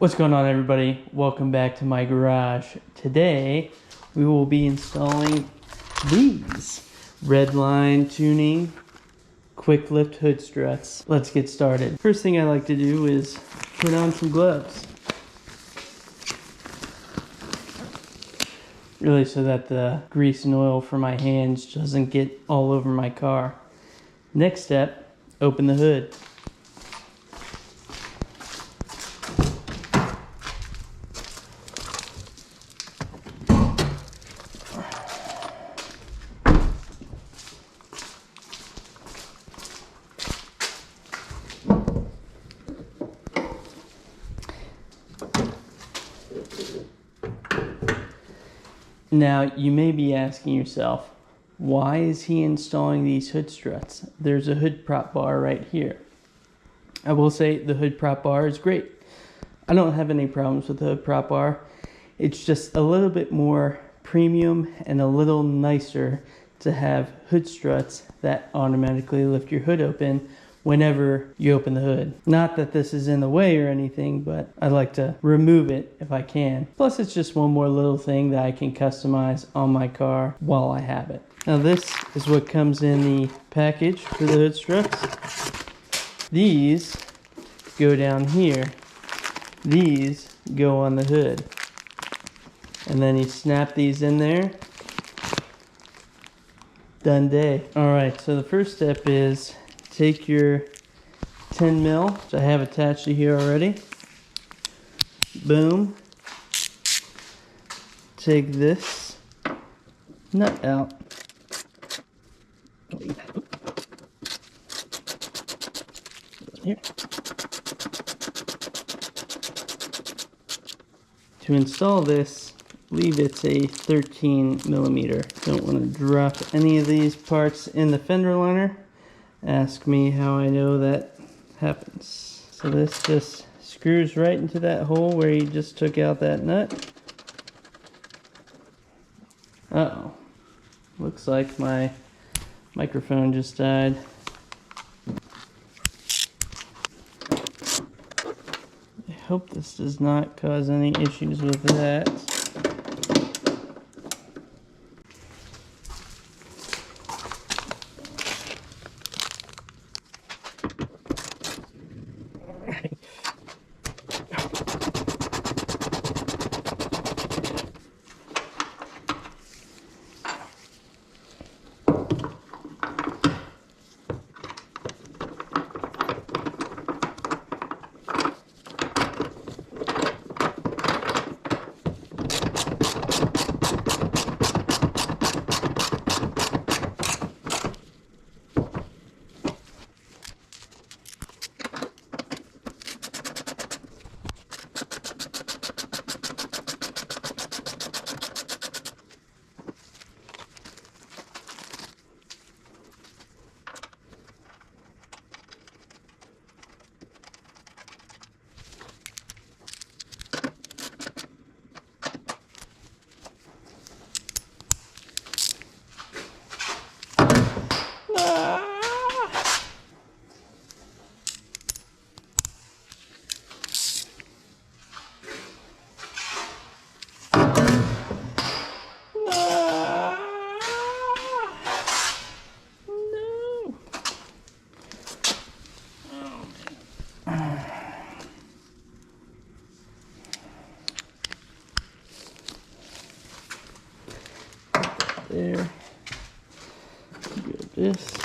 What's going on, everybody? Welcome back to my garage. Today we will be installing these Redline tuning quick lift hood struts. Let's get started. First thing I like to do is put on some gloves, really so that the grease and oil from my hands doesn't get all over my car. Next step, open the hood. Now, you may be asking yourself, why is he installing these hood struts? There's a hood prop bar right here. I will say the hood prop bar is great. I don't have any problems with the hood prop bar. It's just a little bit more premium and a little nicer to have hood struts that automatically lift your hood open whenever you open the hood. Not that this is in the way or anything, but I like to remove it if I can. Plus, it's just one more little thing that I can customize on my car while I have it. Now, this is what comes in the package for the hood struts. These go down here. These go on the hood. And then you snap these in there. Done day. All right, so the first step is take your 10 mil, which I have attached to here already. Boom. Take this nut out. Here. To install this, I believe it's a 13 millimeter. Don't want to drop any of these parts in the fender liner. Ask me how I know that happens. So this just screws right into that hole where you just took out that nut. Uh-oh. Looks like my microphone just died. I hope this does not cause any issues with that. There. Get this.